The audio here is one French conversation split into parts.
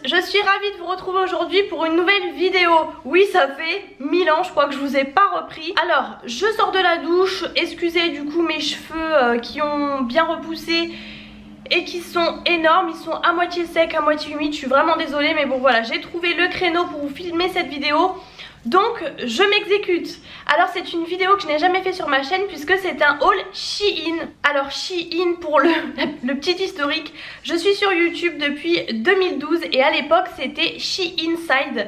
je suis ravie de vous retrouver aujourd'hui pour une nouvelle vidéo. Oui, ça fait 1000 ans, je crois que je vous ai pas repris. Alors, je sors de la douche, excusez du coup mes cheveux qui ont bien repoussé et qui sont énormes, ils sont à moitié secs, à moitié humides, je suis vraiment désolée mais bon voilà, j'ai trouvé le créneau pour vous filmer cette vidéo. Donc je m'exécute. Alors c'est une vidéo que je n'ai jamais fait sur ma chaîne puisque c'est un haul Shein. Alors Shein, pour le petit historique, je suis sur YouTube depuis 2012 et à l'époque c'était Sheinside.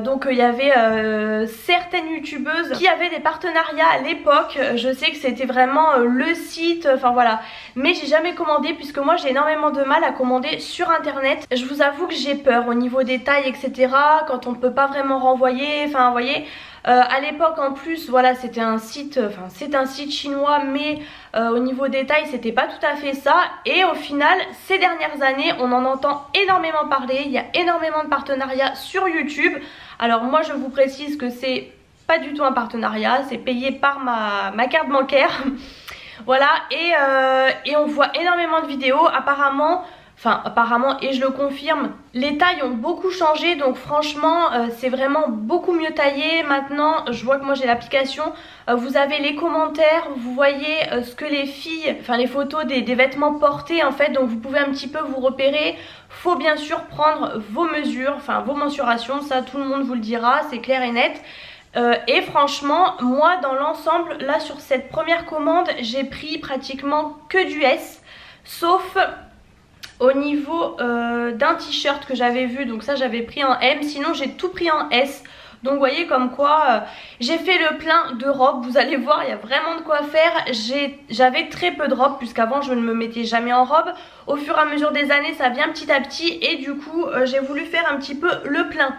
Donc il y avait certaines youtubeuses qui avaient des partenariats à l'époque. Je sais que c'était vraiment le site, enfin voilà. Mais j'ai jamais commandé puisque moi j'ai énormément de mal à commander sur internet. Je vous avoue que j'ai peur au niveau des tailles etc. Quand on ne peut pas vraiment renvoyer, enfin vous voyez. À l'époque en plus voilà c'était un site, enfin c'est un site chinois mais au niveau des tailles c'était pas tout à fait ça. Et au final ces dernières années on en entend énormément parler, il y a énormément de partenariats sur YouTube. Alors moi je vous précise que c'est pas du tout un partenariat, c'est payé par ma carte bancaire. Voilà et on voit énormément de vidéos apparemment. Enfin apparemment et je le confirme, les tailles ont beaucoup changé donc franchement c'est vraiment beaucoup mieux taillé. Maintenant je vois que moi j'ai l'application, vous avez les commentaires, vous voyez ce que les filles, enfin les photos des vêtements portés en fait. Donc vous pouvez un petit peu vous repérer. Faut bien sûr prendre vos mesures, enfin vos mensurations, ça tout le monde vous le dira, c'est clair et net. Et franchement moi dans l'ensemble là sur cette première commande j'ai pris pratiquement que du S, sauf au niveau d'un t-shirt que j'avais vu, donc ça j'avais pris en M, sinon j'ai tout pris en S. Donc vous voyez comme quoi j'ai fait le plein de robes, vous allez voir il y a vraiment de quoi faire. J'avais très peu de robes puisqu'avant je ne me mettais jamais en robe. Au fur et à mesure des années ça vient petit à petit et du coup j'ai voulu faire un petit peu le plein.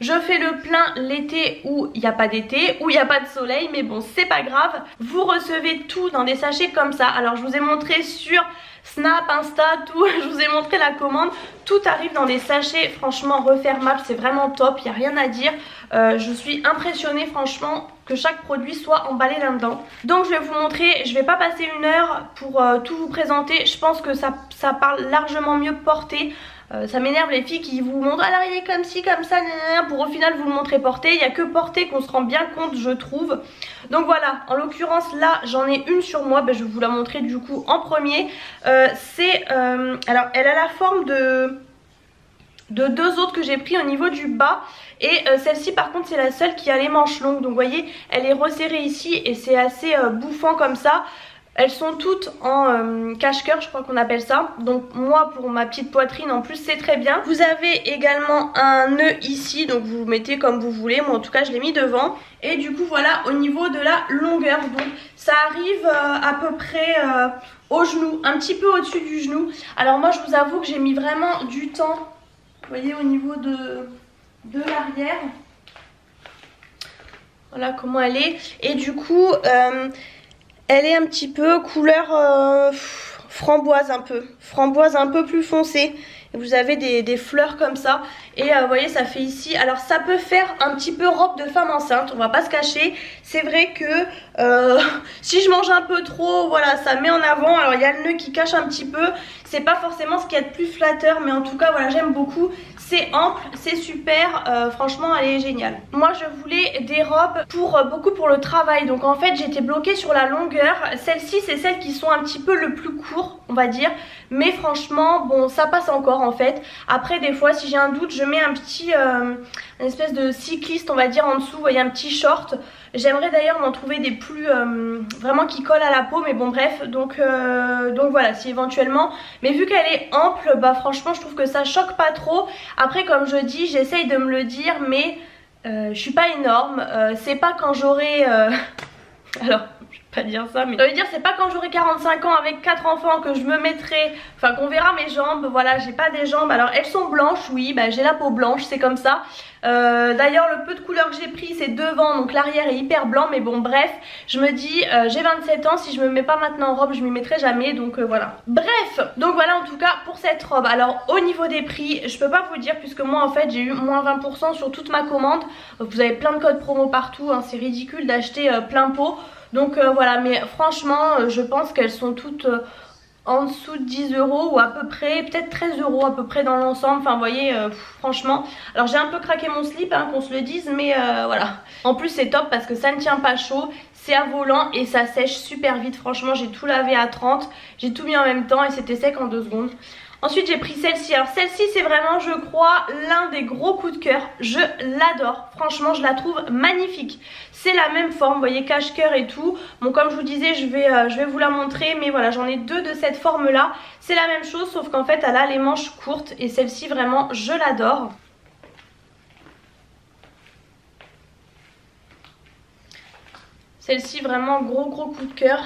Je fais le plein l'été où il n'y a pas d'été, où il n'y a pas de soleil, mais bon c'est pas grave. Vous recevez tout dans des sachets comme ça. Alors je vous ai montré sur Snap, Insta, tout, je vous ai montré la commande. Tout arrive dans des sachets franchement refermables, c'est vraiment top, il n'y a rien à dire. Je suis impressionnée franchement que chaque produit soit emballé là-dedans. Donc je vais vous montrer, je vais pas passer une heure pour tout vous présenter. Je pense que ça parle largement mieux porté. Ça m'énerve les filles qui vous montrent alors il est comme ci comme ça pour au final vous le montrer porté. Il n'y a que porté qu'on se rend bien compte je trouve. Donc voilà, en l'occurrence là j'en ai une sur moi, je vais vous la montrer du coup en premier. Alors elle a la forme de deux autres que j'ai pris au niveau du bas. Et celle-ci par contre c'est la seule qui a les manches longues. Donc vous voyez elle est resserrée ici et c'est assez bouffant comme ça. Elles sont toutes en cache-cœur, je crois qu'on appelle ça. Donc moi pour ma petite poitrine en plus c'est très bien. Vous avez également un nœud ici, donc vous mettez comme vous voulez. Moi en tout cas je l'ai mis devant. Et du coup voilà au niveau de la longueur. Donc ça arrive à peu près au genou, un petit peu au-dessus du genou. Alors moi je vous avoue que j'ai mis vraiment du temps. Vous voyez au niveau de l'arrière. Voilà comment elle est. Et du coup... elle est un petit peu couleur framboise un peu plus foncée. Et vous avez des fleurs comme ça. Et vous voyez ça fait ici. Alors ça peut faire un petit peu robe de femme enceinte, on va pas se cacher. C'est vrai que si je mange un peu trop, voilà ça met en avant. Alors il y a le nœud qui cache un petit peu. C'est pas forcément ce qu'il y a de plus flatteur. Mais en tout cas voilà j'aime beaucoup. C'est ample, c'est super, franchement elle est géniale. Moi je voulais des robes beaucoup pour le travail. Donc en fait j'étais bloquée sur la longueur. Celles-ci c'est celles qui sont un petit peu le plus court on va dire. Mais franchement bon ça passe encore en fait. Après des fois si j'ai un doute je mets un petit une espèce de cycliste on va dire en dessous. Vous voyez un petit short. J'aimerais d'ailleurs m'en trouver des plus vraiment qui collent à la peau. Mais bon bref donc voilà si éventuellement. Mais vu qu'elle est ample bah franchement je trouve que ça choque pas trop. Après comme je dis j'essaye de me le dire mais je suis pas énorme. C'est pas quand j'aurai alors je vais pas dire ça mais ça veut dire c'est pas quand j'aurai 45 ans avec 4 enfants que je me mettrai, enfin qu'on verra mes jambes. Voilà j'ai pas des jambes, alors elles sont blanches oui j'ai la peau blanche c'est comme ça. D'ailleurs le peu de couleur que j'ai pris c'est devant donc l'arrière est hyper blanc. Mais bon bref je me dis j'ai 27 ans, si je me mets pas maintenant en robe je m'y mettrai jamais. Donc voilà bref donc voilà en tout cas pour cette robe. Alors au niveau des prix je peux pas vous dire puisque moi en fait j'ai eu moins 20% sur toute ma commande. Vous avez plein de codes promo partout hein, c'est ridicule d'acheter plein pot. Donc voilà mais franchement je pense qu'elles sont toutes en dessous de 10 € ou à peu près, peut-être 13 € à peu près dans l'ensemble. Enfin vous voyez, franchement. Alors j'ai un peu craqué mon slip, hein, qu'on se le dise, mais voilà. En plus c'est top parce que ça ne tient pas chaud, c'est à volant et ça sèche super vite. Franchement j'ai tout lavé à 30, j'ai tout mis en même temps et c'était sec en 2 secondes. Ensuite j'ai pris celle-ci. Alors celle-ci c'est vraiment je crois l'un des gros coups de cœur. Je l'adore. Franchement je la trouve magnifique. C'est la même forme, vous voyez, cache-cœur et tout. Bon comme je vous disais je vais vous la montrer. Mais voilà, j'en ai 2 de cette forme là. C'est la même chose sauf qu'en fait elle a les manches courtes. Et celle-ci vraiment je l'adore. Celle-ci vraiment gros coup de cœur.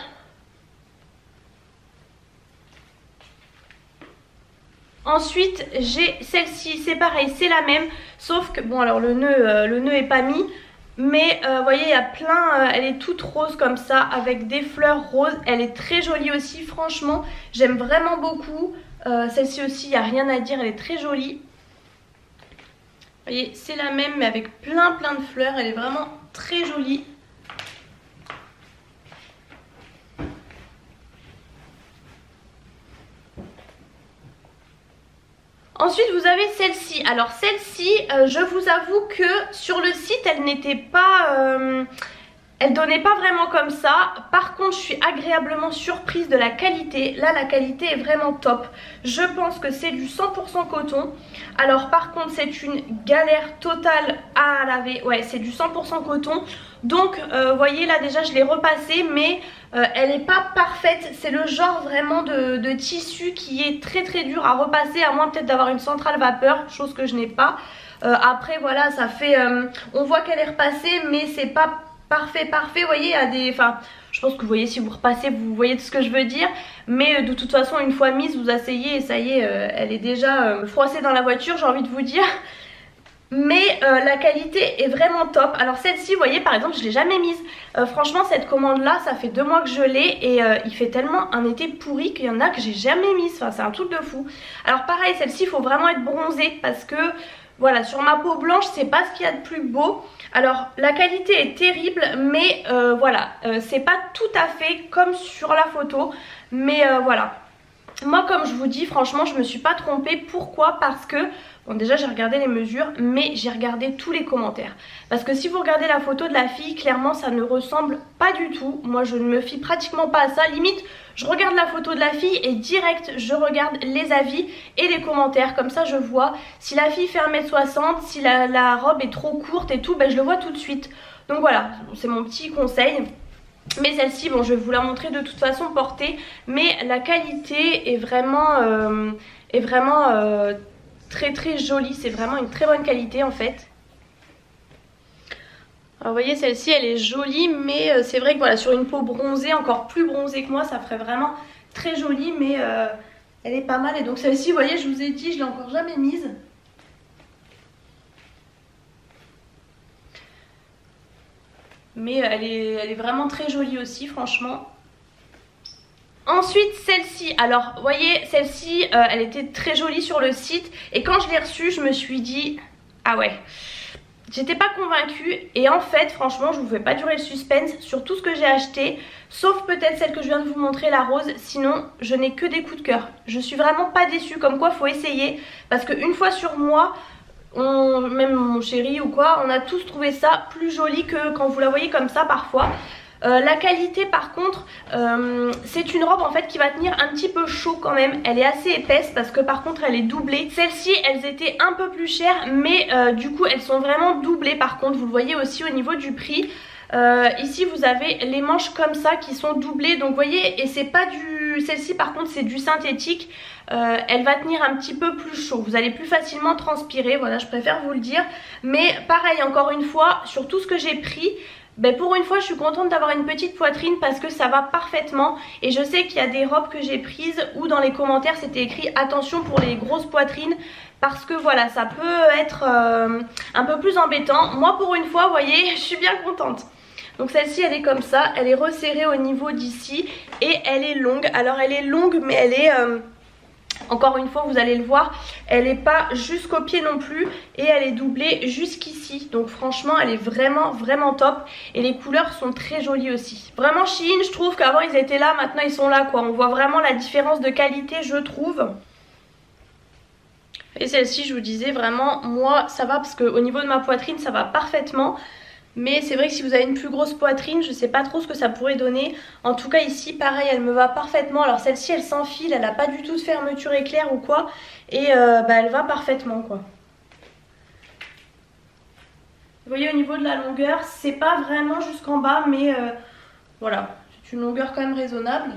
Ensuite j'ai celle-ci, c'est pareil, c'est la même, sauf que bon alors le nœud est pas mis, mais vous voyez il y a plein, elle est toute rose comme ça avec des fleurs roses, elle est très jolie aussi, franchement j'aime vraiment beaucoup. Celle-ci aussi il n'y a rien à dire, elle est très jolie. Vous voyez c'est la même mais avec plein de fleurs, elle est vraiment très jolie. Ensuite vous avez celle-ci. Alors celle-ci je vous avoue que sur le site elle n'était pas... elle donnait pas vraiment comme ça. Par contre je suis agréablement surprise de la qualité. Là la qualité est vraiment top. Je pense que c'est du 100% coton. Alors par contre c'est une galère totale à laver. Ouais c'est du 100% coton. Donc vous voyez là déjà je l'ai repassée mais elle n'est pas parfaite. C'est le genre vraiment de tissu qui est très dur à repasser. À moins peut-être d'avoir une centrale vapeur. Chose que je n'ai pas. Après voilà ça fait... on voit qu'elle est repassée mais c'est pas... parfait, vous voyez, il y a des... Enfin, je pense que vous voyez, si vous repassez, vous voyez ce que je veux dire. Mais de toute façon, une fois mise, vous asseyez et ça y est, elle est déjà froissée dans la voiture, j'ai envie de vous dire. Mais la qualité est vraiment top. Alors celle-ci, vous voyez, par exemple, je l'ai jamais mise. Franchement, cette commande-là, ça fait 2 mois que je l'ai. Et il fait tellement un été pourri qu'il y en a que j'ai jamais mise. Enfin, c'est un truc de fou. Alors pareil, celle-ci, il faut vraiment être bronzé parce que... Voilà, sur ma peau blanche, c'est pas ce qu'il y a de plus beau. Alors, la qualité est terrible, mais voilà, c'est pas tout à fait comme sur la photo. Mais voilà. Moi, comme je vous dis, franchement, je me suis pas trompée. Pourquoi? Parce que, bon, déjà, j'ai regardé les mesures, mais j'ai regardé tous les commentaires. Parce que si vous regardez la photo de la fille, clairement, ça ne ressemble pas du tout. Moi, je ne me fie pratiquement pas à ça. Limite, je regarde la photo de la fille et direct, je regarde les avis et les commentaires. Comme ça, je vois si la fille fait 1m60, si la robe est trop courte et tout, ben, je le vois tout de suite. Donc voilà, c'est mon petit conseil. Mais celle-ci, bon, je vais vous la montrer de toute façon portée. Mais la qualité est vraiment très jolie. C'est vraiment une très bonne qualité en fait. Alors vous voyez, celle-ci elle est jolie, mais c'est vrai que voilà, sur une peau bronzée, encore plus bronzée que moi, ça ferait vraiment très jolie, mais elle est pas mal. Et donc celle-ci, vous voyez, je vous ai dit, je l'ai encore jamais mise. Mais elle est vraiment très jolie aussi, franchement. Ensuite celle-ci, alors vous voyez, celle-ci elle était très jolie sur le site. Et quand je l'ai reçue, je me suis dit, ah ouais, j'étais pas convaincue. Et en fait, franchement, je vous fais pas durer le suspense sur tout ce que j'ai acheté. Sauf peut-être celle que je viens de vous montrer, la rose. Sinon, je n'ai que des coups de cœur. Je suis vraiment pas déçue, comme quoi faut essayer. Parce qu'une fois sur moi... même mon chéri ou quoi, on a tous trouvé ça plus joli que quand vous la voyez comme ça parfois. La qualité par contre, c'est une robe en fait qui va tenir un petit peu chaud quand même. Elle est assez épaisse parce que par contre elle est doublée. Celles-ci elles étaient un peu plus chères, mais du coup elles sont vraiment doublées par contre. Vous le voyez aussi au niveau du prix. Ici vous avez les manches comme ça qui sont doublées, donc vous voyez, et c'est pas du... Celle-ci par contre c'est du synthétique. Elle va tenir un petit peu plus chaud, vous allez plus facilement transpirer, voilà, je préfère vous le dire. Mais pareil, encore une fois, sur tout ce que j'ai pris, ben pour une fois je suis contente d'avoir une petite poitrine parce que ça va parfaitement. Et je sais qu'il y a des robes que j'ai prises où dans les commentaires c'était écrit attention pour les grosses poitrines, parce que voilà, ça peut être un peu plus embêtant. Moi pour une fois, vous voyez, je suis bien contente. Donc celle-ci elle est comme ça, elle est resserrée au niveau d'ici et elle est longue. Alors elle est longue mais elle est Encore une fois, vous allez le voir, elle n'est pas jusqu'au pied non plus et elle est doublée jusqu'ici. Donc franchement, elle est vraiment top et les couleurs sont très jolies aussi. Vraiment Shein, je trouve qu'avant ils étaient là, maintenant ils sont là quoi. On voit vraiment la différence de qualité, je trouve. Et celle-ci, je vous disais vraiment, moi ça va parce qu'au niveau de ma poitrine ça va parfaitement. Mais c'est vrai que si vous avez une plus grosse poitrine, je sais pas trop ce que ça pourrait donner. En tout cas ici, pareil, elle me va parfaitement. Alors celle-ci, elle s'enfile, elle n'a pas du tout de fermeture éclair ou quoi. Et elle va parfaitement quoi. Vous voyez au niveau de la longueur, c'est pas vraiment jusqu'en bas, mais voilà. C'est une longueur quand même raisonnable.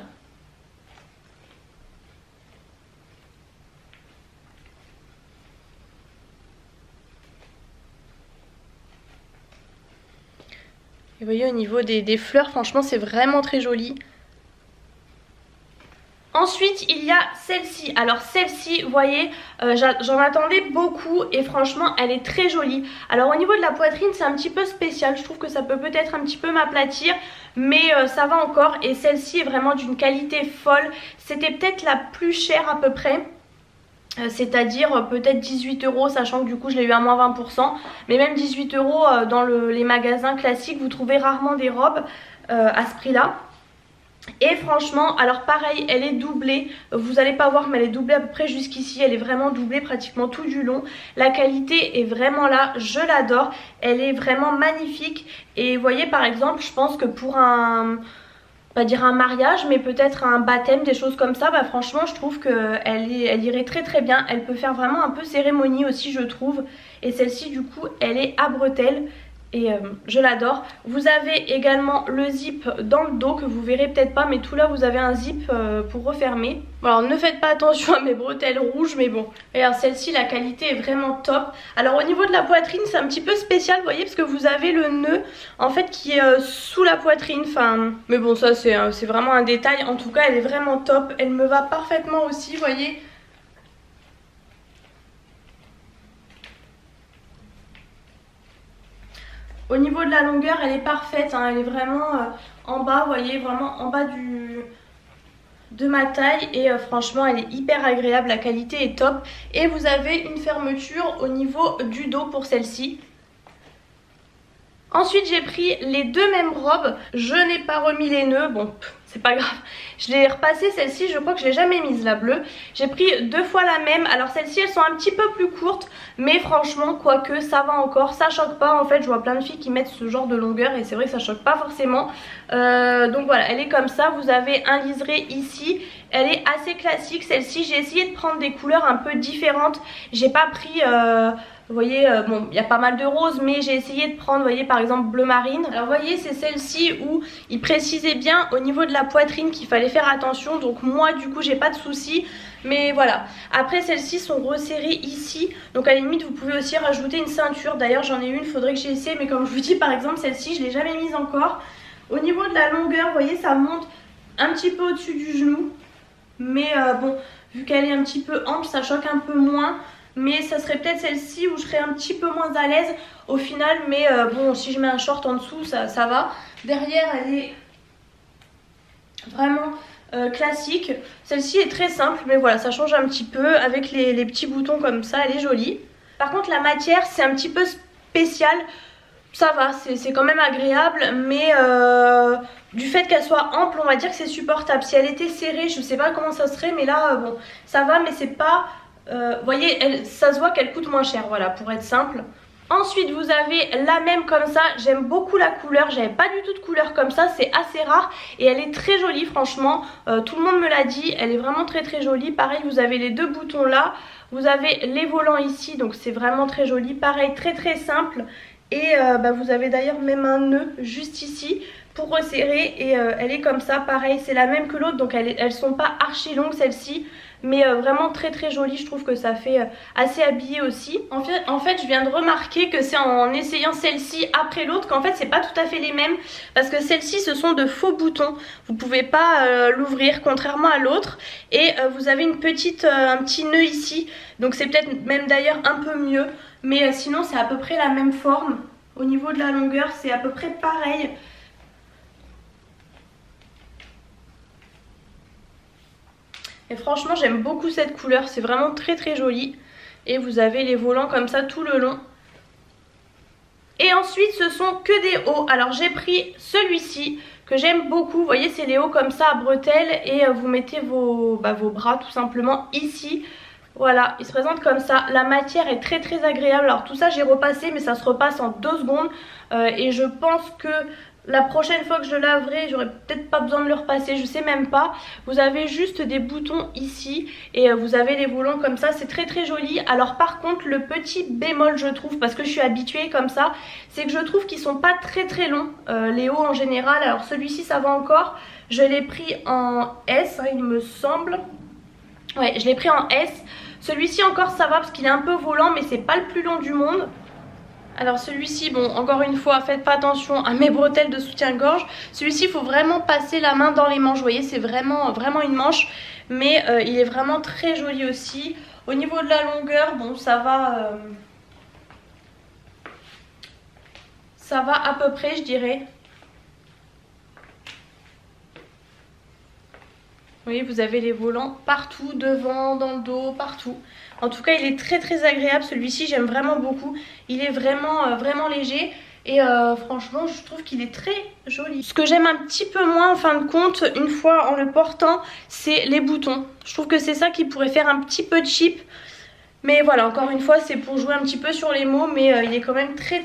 Et vous voyez au niveau des fleurs, franchement c'est vraiment très joli. Ensuite il y a celle-ci. Alors celle-ci, vous voyez, j'en attendais beaucoup et franchement elle est très jolie. Alors au niveau de la poitrine c'est un petit peu spécial. Je trouve que ça peut peut-être un petit peu m'aplatir, mais ça va encore. Et celle-ci est vraiment d'une qualité folle. C'était peut-être la plus chère à peu près. C'est-à-dire peut-être 18 €, sachant que du coup je l'ai eu à moins 20%. Mais même 18 € dans les magasins classiques, vous trouvez rarement des robes à ce prix-là. Et franchement, alors pareil, elle est doublée. Vous n'allez pas voir, mais elle est doublée à peu près jusqu'ici. Elle est vraiment doublée pratiquement tout du long. La qualité est vraiment là, je l'adore. Elle est vraiment magnifique. Et vous voyez par exemple, je pense que pour pas dire un mariage, mais peut-être un baptême, des choses comme ça, bah franchement je trouve qu'elle irait très bien. Elle peut faire vraiment un peu cérémonie aussi, je trouve. Et celle-ci du coup elle est à bretelles et je l'adore. Vous avez également le zip dans le dos que vous verrez peut-être pas, mais tout là vous avez un zip pour refermer. Alors ne faites pas attention à mes bretelles rouges, mais bon. Regarde, celle-ci la qualité est vraiment top. Alors au niveau de la poitrine c'est un petit peu spécial, vous voyez, parce que vous avez le nœud en fait qui est sous la poitrine. Enfin, mais bon ça c'est vraiment un détail. En tout cas elle est vraiment top, elle me va parfaitement aussi, vous voyez. Au niveau de la longueur, elle est parfaite, hein, elle est vraiment en bas, vous voyez, vraiment en bas de ma taille. Et franchement, elle est hyper agréable, la qualité est top. Et vous avez une fermeture au niveau du dos pour celle-ci. Ensuite, j'ai pris les deux mêmes robes. Je n'ai pas remis les nœuds, bon, c'est pas grave. Je l'ai repassée, celle-ci, je crois que je l'ai jamais mise, la bleue. J'ai pris deux fois la même. Alors celles-ci, elles sont un petit peu plus courtes, mais franchement, quoique, ça va encore. Ça choque pas, en fait, je vois plein de filles qui mettent ce genre de longueur et c'est vrai que ça choque pas forcément. Donc voilà, elle est comme ça. Vous avez un liseré ici. Elle est assez classique, celle-ci. J'ai essayé de prendre des couleurs un peu différentes. J'ai pas pris... vous voyez, bon, il y a pas mal de roses, mais j'ai essayé de prendre, vous voyez, par exemple, bleu marine. Alors, vous voyez, c'est celle-ci où il précisait bien au niveau de la poitrine qu'il fallait faire attention. Donc, moi, du coup, j'ai pas de soucis. Mais voilà. Après, celles-ci sont resserrées ici. Donc, à la limite, vous pouvez aussi rajouter une ceinture. D'ailleurs, j'en ai une, faudrait que j'essaie. Mais comme je vous dis, par exemple, celle-ci, je l'ai jamais mise encore. Au niveau de la longueur, vous voyez, ça monte un petit peu au-dessus du genou. Mais bon, vu qu'elle est un petit peu ample, ça choque un peu moins. Mais ça serait peut-être celle-ci où je serais un petit peu moins à l'aise au final. Mais bon, si je mets un short en dessous, ça va. Derrière, elle est vraiment classique. Celle-ci est très simple, mais voilà, ça change un petit peu. Avec les petits boutons comme ça, elle est jolie. Par contre, la matière, c'est un petit peu spécial. Ça va, c'est quand même agréable. Mais du fait qu'elle soit ample, on va dire que c'est supportable. Si elle était serrée, je sais pas comment ça serait. Mais là, bon, ça va, mais c'est pas... vous voyez, ça se voit qu'elle coûte moins cher, voilà, pour être simple. Ensuite, vous avez la même comme ça. J'aime beaucoup la couleur. J'avais pas du tout de couleur comme ça. C'est assez rare. Et elle est très jolie, franchement. Tout le monde me l'a dit. Elle est vraiment très jolie. Pareil, vous avez les deux boutons là. Vous avez les volants ici. Donc, c'est vraiment très joli. Pareil, très simple. Et vous avez d'ailleurs même un nœud juste ici pour resserrer. Et elle est comme ça. Pareil, c'est la même que l'autre. Donc, elles sont pas archi longues, celles-ci. Mais vraiment très jolie, je trouve que ça fait assez habillé aussi. En fait, je viens de remarquer que c'est en essayant celle-ci après l'autre qu'en fait c'est pas tout à fait les mêmes. Parce que celles-ci ce sont de faux boutons, vous pouvez pas l'ouvrir contrairement à l'autre. Et vous avez un petit nœud ici, donc c'est peut-être même d'ailleurs un peu mieux. Mais sinon c'est à peu près la même forme. Au niveau de la longueur c'est à peu près pareil. Et franchement j'aime beaucoup cette couleur, c'est vraiment très très joli. Et vous avez les volants comme ça tout le long. Et ensuite ce sont que des hauts. Alors j'ai pris celui-ci que j'aime beaucoup. Vous voyez c'est les hauts comme ça à bretelles. Et vous mettez vos bras tout simplement ici. Voilà, il se présente comme ça. La matière est très très agréable. Alors tout ça j'ai repassé mais ça se repasse en 2 secondes. Et je pense que la prochaine fois que je le laverai, j'aurai peut-être pas besoin de le repasser, je sais même pas. Vous avez juste des boutons ici et vous avez les volants comme ça, c'est très très joli. Alors par contre le petit bémol je trouve, parce que je suis habituée comme ça, c'est que je trouve qu'ils sont pas très très longs, les hauts en général. Alors celui-ci ça va encore, je l'ai pris en S il me semble. Ouais, je l'ai pris en S. Celui-ci encore ça va parce qu'il est un peu volant mais c'est pas le plus long du monde. Alors celui-ci, bon encore une fois faites pas attention à mes bretelles de soutien-gorge. Celui-ci il faut vraiment passer la main dans les manches, vous voyez c'est vraiment une manche. Mais il est vraiment très joli aussi. Au niveau de la longueur, bon ça va à peu près je dirais. Vous voyez vous avez les volants partout, devant, dans le dos, partout. En tout cas il est très très agréable celui-ci, j'aime vraiment beaucoup. Il est vraiment léger et franchement je trouve qu'il est très joli. Ce que j'aime un petit peu moins en fin de compte une fois en le portant, c'est les boutons. Je trouve que c'est ça qui pourrait faire un petit peu cheap. Mais voilà, encore une fois c'est pour jouer un petit peu sur les mots, mais il est quand même très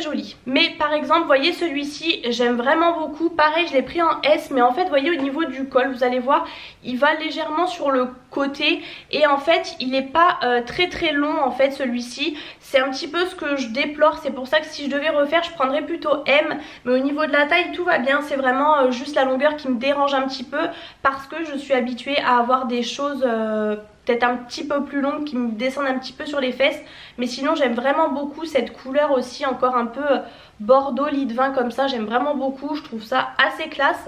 joli. Mais par exemple vous voyez celui-ci j'aime vraiment beaucoup. Pareil je l'ai pris en S, mais en fait vous voyez au niveau du col vous allez voir il va légèrement sur le côté. Et en fait il n'est pas très long en fait celui-ci. C'est un petit peu ce que je déplore. C'est pour ça que si je devais refaire je prendrais plutôt M. Mais au niveau de la taille tout va bien. C'est vraiment juste la longueur qui me dérange un petit peu, parce que je suis habituée à avoir des choses peut-être un petit peu plus longue qui me descendent un petit peu sur les fesses. Mais sinon j'aime vraiment beaucoup cette couleur aussi, encore un peu bordeaux lit de vin comme ça. J'aime vraiment beaucoup, je trouve ça assez classe.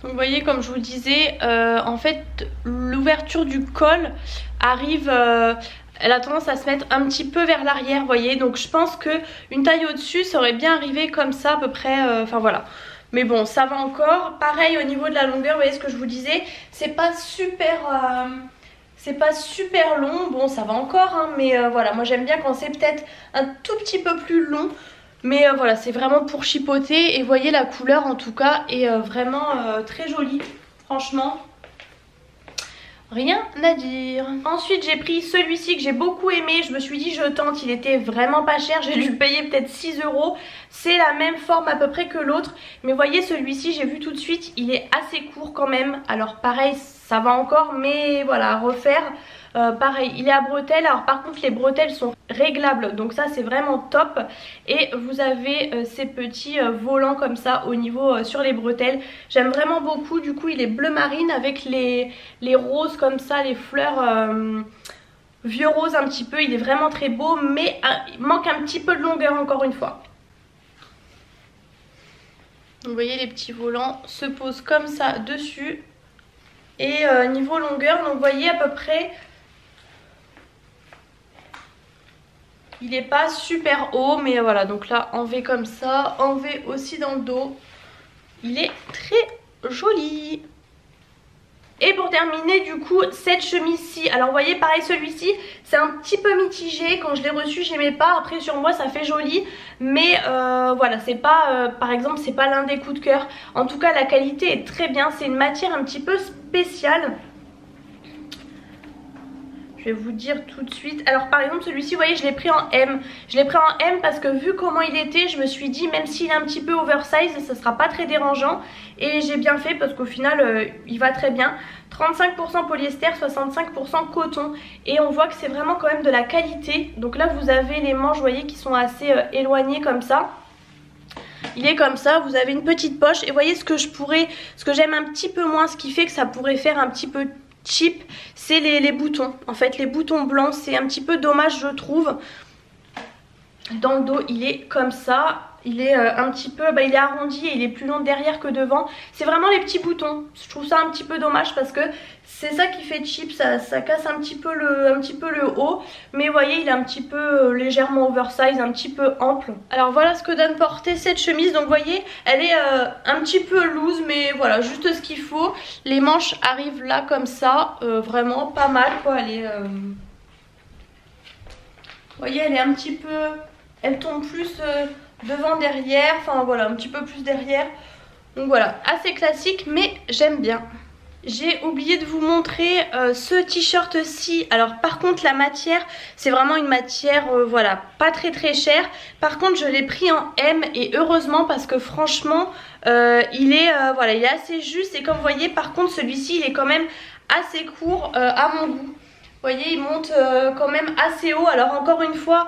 Donc vous voyez comme je vous disais, en fait l'ouverture du col arrive... elle a tendance à se mettre un petit peu vers l'arrière, vous voyez. Donc je pense qu'une taille au-dessus ça aurait bien arrivé comme ça à peu près, enfin voilà. Mais bon ça va encore. Pareil au niveau de la longueur, vous voyez ce que je vous disais, c'est pas super long. Bon ça va encore hein, mais voilà, moi j'aime bien quand c'est peut-être un tout petit peu plus long. Mais voilà, c'est vraiment pour chipoter. Et vous voyez la couleur en tout cas est vraiment très jolie. Franchement, rien à dire. Ensuite j'ai pris celui-ci que j'ai beaucoup aimé. Je me suis dit je tente, il était vraiment pas cher. J'ai dû le payer peut-être 6 €. C'est la même forme à peu près que l'autre. Mais vous voyez celui-ci j'ai vu tout de suite, il est assez court quand même. Alors pareil ça va encore, mais voilà à refaire. Pareil il est à bretelles. Alors par contre les bretelles sont réglables, donc ça c'est vraiment top. Et vous avez ces petits volants comme ça au niveau sur les bretelles. J'aime vraiment beaucoup. Du coup il est bleu marine avec les roses comme ça, les fleurs vieux rose un petit peu. Il est vraiment très beau, mais il manque un petit peu de longueur encore une fois. Vous voyez les petits volants se posent comme ça dessus. Et niveau longueur, donc vous voyez à peu près, il n'est pas super haut, mais voilà, donc là en V comme ça, en V aussi dans le dos. Il est très joli. Et pour terminer du coup cette chemise-ci, alors vous voyez pareil celui-ci c'est un petit peu mitigé. Quand je l'ai reçu j'aimais pas, après sur moi ça fait joli. Mais voilà, c'est pas par exemple c'est pas l'un des coups de cœur. En tout cas la qualité est très bien, c'est une matière un petit peu spéciale. Je vais vous dire tout de suite. Alors par exemple celui-ci vous voyez je l'ai pris en M. Je l'ai pris en M parce que vu comment il était, je me suis dit même s'il est un petit peu oversize ça sera pas très dérangeant. Et j'ai bien fait parce qu'au final il va très bien. 35% polyester, 65% coton. Et on voit que c'est vraiment quand même de la qualité. Donc là vous avez les manches vous voyez qui sont assez éloignées comme ça. Il est comme ça, vous avez une petite poche. Et vous voyez ce que j'aime un petit peu moins, ce qui fait que ça pourrait faire un petit peu cheap, c'est les boutons. En fait les boutons blancs c'est un petit peu dommage je trouve. Dans le dos il est comme ça. il est un petit peu, il est arrondi et il est plus long derrière que devant. C'est vraiment les petits boutons. Je trouve ça un petit peu dommage parce que c'est ça qui fait cheap, ça casse un petit peu le haut. Mais vous voyez, il est un petit peu légèrement oversize, un petit peu ample. Alors voilà ce que donne porter cette chemise. Donc vous voyez, elle est un petit peu loose, mais voilà, juste ce qu'il faut. Les manches arrivent là comme ça, vraiment pas mal quoi. Elle est... Vous voyez, elle est un petit peu... Elle tombe plus devant, derrière. Enfin voilà, un petit peu plus derrière. Donc voilà, assez classique, mais j'aime bien. J'ai oublié de vous montrer ce t-shirt-ci. Alors par contre la matière, c'est vraiment une matière voilà, pas très chère. Par contre je l'ai pris en M et heureusement parce que franchement il est voilà, il est assez juste. Et comme vous voyez, par contre celui-ci il est quand même assez court à mon goût. Vous voyez, il monte quand même assez haut. Alors encore une fois,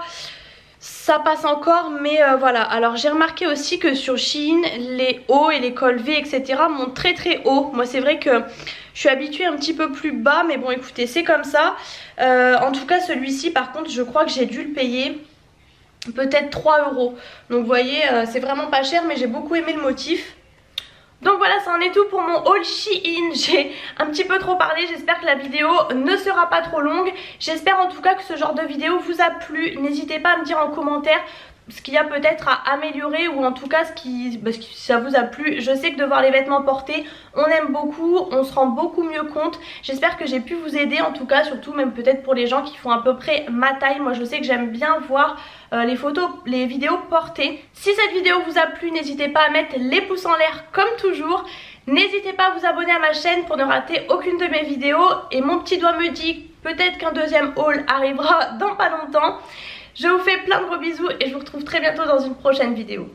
ça passe encore, mais voilà. Alors j'ai remarqué aussi que sur Shein, les hauts et les cols V, etc. montent très haut. Moi c'est vrai que je suis habituée un petit peu plus bas, mais bon écoutez, c'est comme ça. En tout cas celui-ci par contre, je crois que j'ai dû le payer peut-être 3 €. Donc vous voyez, c'est vraiment pas cher, mais j'ai beaucoup aimé le motif. Donc voilà, ça en est tout pour mon haul Shein. J'ai un petit peu trop parlé, j'espère que la vidéo ne sera pas trop longue. J'espère en tout cas que ce genre de vidéo vous a plu. N'hésitez pas à me dire en commentaire ce qu'il y a peut-être à améliorer ou en tout cas si ça vous a plu. Je sais que de voir les vêtements portés, on aime beaucoup, on se rend beaucoup mieux compte. J'espère que j'ai pu vous aider en tout cas, surtout même peut-être pour les gens qui font à peu près ma taille. Moi je sais que j'aime bien voir les photos, les vidéos portées. Si cette vidéo vous a plu, n'hésitez pas à mettre les pouces en l'air comme toujours. N'hésitez pas à vous abonner à ma chaîne pour ne rater aucune de mes vidéos. Et mon petit doigt me dit peut-être qu'un deuxième haul arrivera dans pas longtemps. Je vous fais plein de gros bisous et je vous retrouve très bientôt dans une prochaine vidéo.